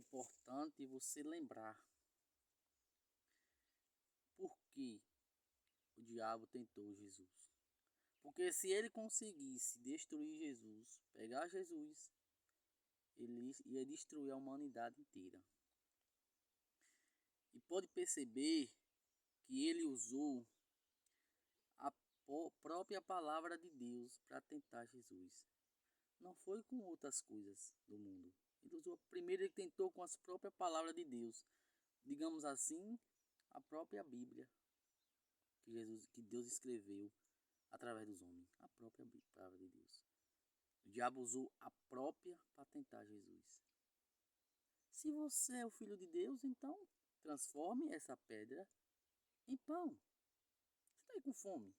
importante você lembrar por que o diabo tentou Jesus. Porque se ele conseguisse destruir Jesus, pegar Jesus, ele ia destruir a humanidade inteira. E pode perceber que ele usou a própria palavra de Deus para tentar Jesus. Não foi com outras coisas do mundo. Ele usou, primeiro ele tentou com as próprias palavras de Deus. Digamos assim, a própria Bíblia que Deus escreveu através dos homens. A própria palavra de Deus. O diabo usou a própria para tentar Jesus. Se você é o filho de Deus, então transforme essa pedra em pão. Você está aí com fome?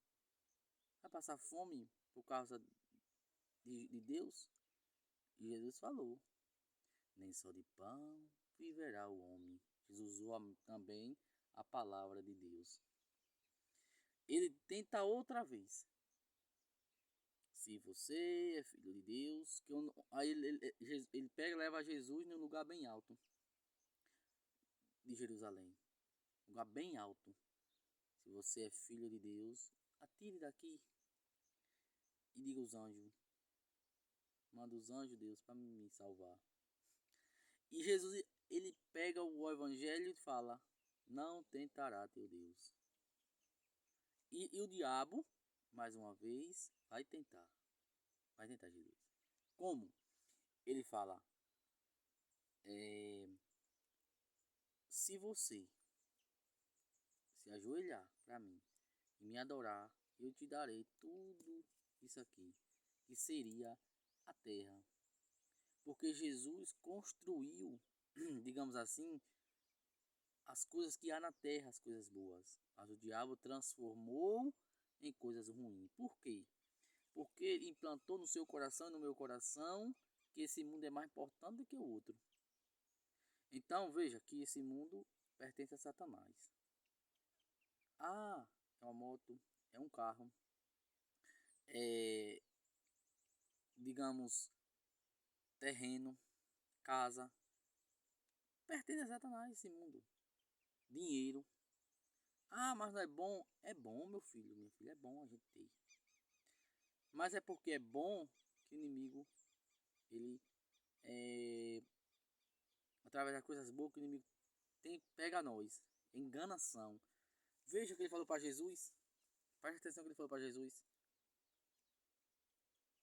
Vai passar fome por causa de Deus? E Jesus falou: nem só de pão viverá o homem. Jesus usou também a palavra de Deus. Ele tenta outra vez. Se você é filho de Deus, aí ele pega e leva Jesus num lugar bem alto de Jerusalém. Um lugar bem alto. Se você é filho de Deus, atire daqui e diga aos anjos. Manda os anjos, Deus, para me salvar. E Jesus, ele pega o evangelho e fala: não tentará teu Deus. E o diabo, mais uma vez, vai tentar. Vai tentar Jesus. Como? Ele fala: se você se ajoelhar para mim e me adorar, eu te darei tudo isso aqui, que seria a terra. Porque Jesus construiu, digamos assim, as coisas que há na terra, as coisas boas. Mas o diabo transformou em coisas ruins. Por quê? Porque ele implantou no seu coração e no meu coração que esse mundo é mais importante do que o outro. Então veja que esse mundo pertence a Satanás. Ah, é uma moto, é um carro, é, digamos, terreno, casa. Pertence a Satanás esse mundo. Dinheiro. Ah, mas não é bom? É bom, meu filho, minha filha, é bom a gente ter. Mas é porque é bom que o inimigo, ele, através das coisas boas que o inimigo pega a nós. Enganação. Veja o que ele falou para Jesus. Preste atenção no que ele falou para Jesus.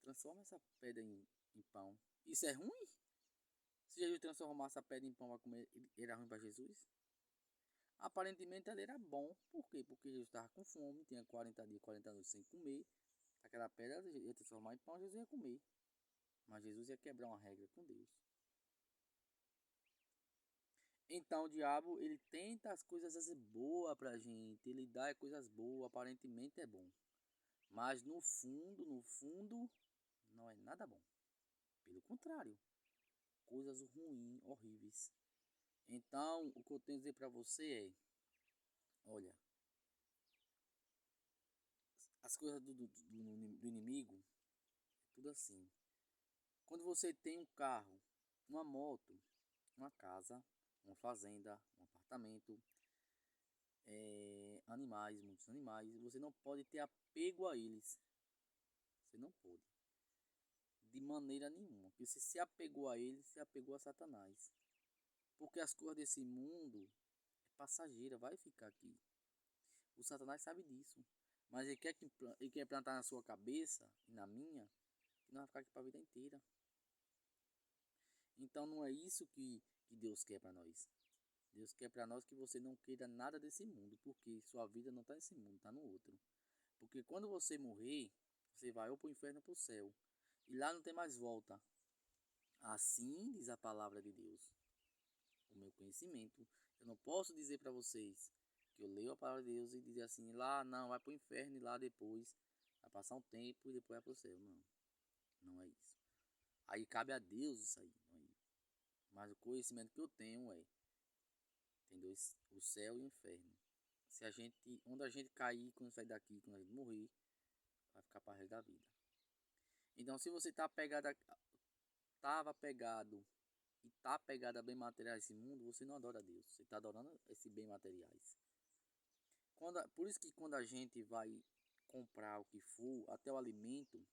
Transforma essa pedra em pão. Isso é ruim? Se Jesus transformasse a pedra em pão para comer, ele era ruim para Jesus? Aparentemente ele era bom. Por quê? Porque Jesus estava com fome, tinha 40 dias, 40 noites sem comer. Aquela pedra ia transformar em pão, Jesus ia comer. Mas Jesus ia quebrar uma regra com Deus. Então o diabo, ele tenta as coisas boas pra gente. Ele dá coisas boas, aparentemente é bom. Mas no fundo, não é nada bom. Pelo contrário, coisas ruins, horríveis. Então, o que eu tenho a dizer para você é: olha, as coisas do inimigo é tudo assim. Quando você tem um carro, uma moto, uma casa, uma fazenda, um apartamento, animais, muitos animais, você não pode ter apego a eles. Você não pode. De maneira nenhuma. Porque você se apegou a eles, se apegou a Satanás. Porque as coisas desse mundo é passageira, vai ficar aqui. O Satanás sabe disso. Mas ele quer plantar na sua cabeça e na minha que nós vamos ficar aqui para a vida inteira. Então não é isso que Deus quer para nós. Deus quer para nós que você não queira nada desse mundo, porque sua vida não está nesse mundo, está no outro. Porque quando você morrer, você vai ou para o inferno ou para o céu. E lá não tem mais volta. Assim diz a palavra de Deus. O meu conhecimento. Eu não posso dizer para vocês que eu leio a palavra de Deus e dizer assim, lá não, vai para o inferno e lá depois vai passar um tempo e depois vai para o céu. Não, não é isso. Aí cabe a Deus isso aí. Não é isso. Mas o conhecimento que eu tenho é, tem dois, o céu e o inferno. Se a gente, onde a gente cair, quando sair daqui, quando a gente morrer, vai ficar para o resto da vida. Então se você tá pegado, tava pegado e está apegado a bem materiais desse mundo, você não adora a Deus. Você está adorando esses bem materiais. Por isso que quando a gente vai comprar o que for, até o alimento,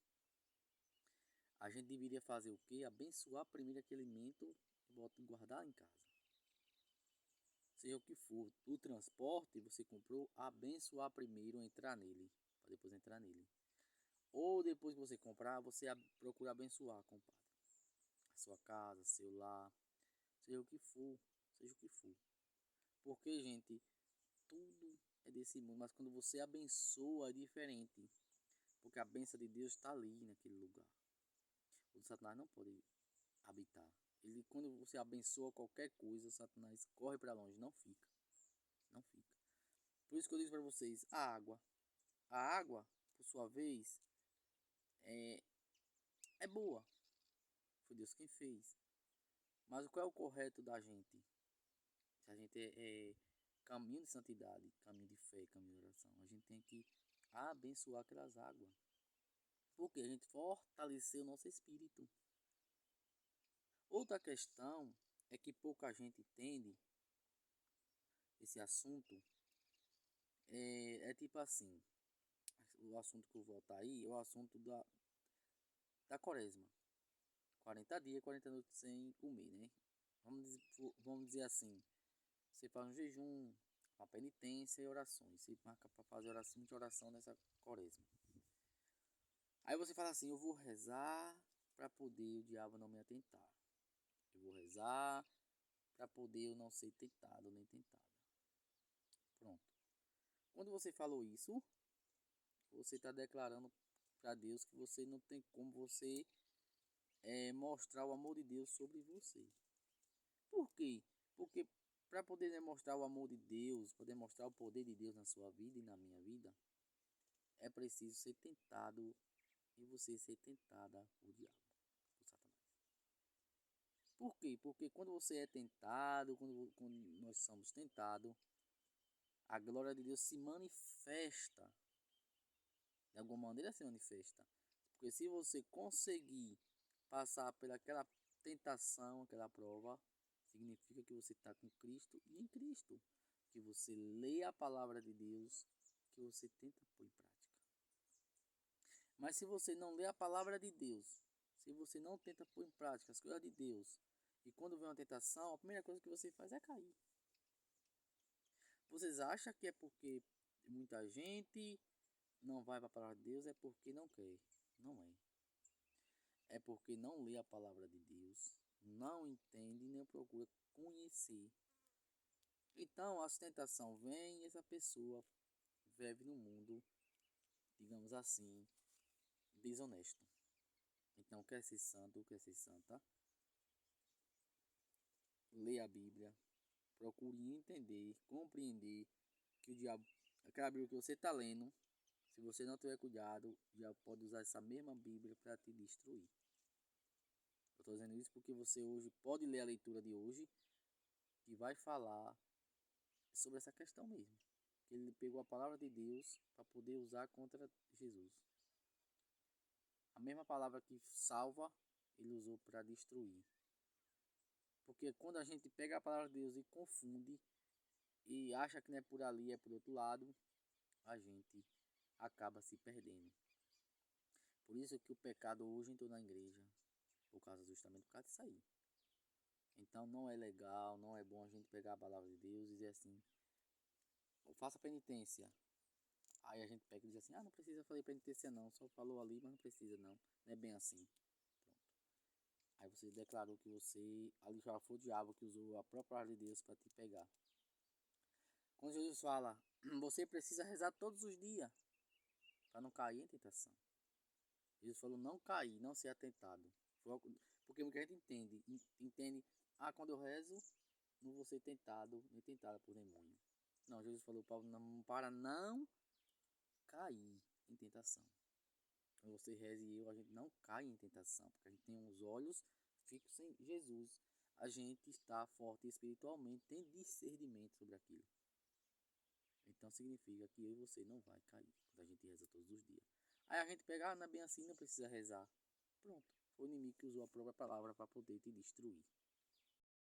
a gente deveria fazer o quê? Abençoar primeiro aquele alimento e guardar em casa. Seja o que for, o transporte você comprou, abençoar primeiro, entrar nele, para depois entrar nele. Ou depois que você comprar, você procura abençoar, compadre. A sua casa, seu lar, seja o que for, seja o que for. Porque, gente, tudo é desse mundo, mas quando você abençoa é diferente. Porque a bênção de Deus está ali naquele lugar. O Satanás não pode habitar. Ele, quando você abençoa qualquer coisa, Satanás corre para longe, não fica. Não fica. Por isso que eu digo para vocês, a água. A água, por sua vez, é boa. Foi Deus quem fez. Mas qual é o correto da gente? Se a gente é caminho de santidade, caminho de fé, caminho de oração, a gente tem que abençoar aquelas águas. Porque a gente fortaleceu o nosso espírito. Outra questão é que pouca gente entende esse assunto. É tipo assim, o assunto que eu vou voltar aí é o assunto da quaresma. 40 dias, 40 noites sem comer, né? Vamos dizer assim, você faz um jejum, uma penitência e orações. Você marca para fazer oração, muita oração nessa quaresma. Aí você fala assim, eu vou rezar para poder o diabo não me atentar. Eu vou rezar para poder eu não ser tentado nem tentada. Pronto. Quando você falou isso, você está declarando para Deus que você não tem como você mostrar o amor de Deus sobre você. Por quê? Porque para poder demonstrar o amor de Deus, para demonstrar o poder de Deus na sua vida e na minha vida, é preciso ser tentado e você ser tentada por diabo, por Satanás. Por quê? Porque quando você é tentado, quando nós somos tentados, a glória de Deus se manifesta. De alguma maneira se manifesta. Porque se você conseguir passar pelaquela tentação, aquela prova, significa que você está com Cristo e em Cristo. Que você lê a palavra de Deus, que você tenta pôr em prática. Mas se você não lê a palavra de Deus, se você não tenta pôr em prática as coisas de Deus, e quando vem uma tentação, a primeira coisa que você faz é cair. Vocês acham que é porque muita gente não vai para a palavra de Deus, é porque não quer? Não é. É porque não lê a palavra de Deus, não entende nem procura conhecer. Então a tentação vem e essa pessoa vive no mundo, digamos assim, desonesto. Então quer ser santo, quer ser santa, lê a Bíblia, procure entender, compreender que o diabo, aquela Bíblia que você está lendo, se você não tiver cuidado, o diabo pode usar essa mesma Bíblia para te destruir. Eu estou dizendo isso porque você hoje pode ler a leitura de hoje, que vai falar sobre essa questão mesmo. Que ele pegou a palavra de Deus para poder usar contra Jesus. A mesma palavra que salva, ele usou para destruir. Porque quando a gente pega a palavra de Deus e confunde, e acha que não é por ali, é por outro lado, a gente acaba se perdendo. Por isso que o pecado hoje entrou na igreja, justamente por causa disso aí. Então não é legal, não é bom a gente pegar a palavra de Deus e dizer assim, faça penitência. Aí a gente pega e diz assim, não precisa fazer penitência não, só falou ali, mas não precisa não, não é bem assim. Pronto. Aí você declarou que você, ali já foi o diabo que usou a própria palavra de Deus para te pegar. Quando Jesus fala, você precisa rezar todos os dias para não cair em tentação. Jesus falou não cair, não ser atentado. Porque muita gente entende, quando eu rezo, não vou ser tentado, nem tentada por demônio. Não, Jesus falou para não cair em tentação. Quando você reza e a gente não cai em tentação, porque a gente tem os olhos fixos em Jesus. A gente está forte espiritualmente, tem discernimento sobre aquilo. Então significa que eu e você não vai cair quando a gente reza todos os dias. Aí a gente pega, não é bem assim, não precisa rezar. Pronto, foi o inimigo que usou a própria palavra para poder te destruir.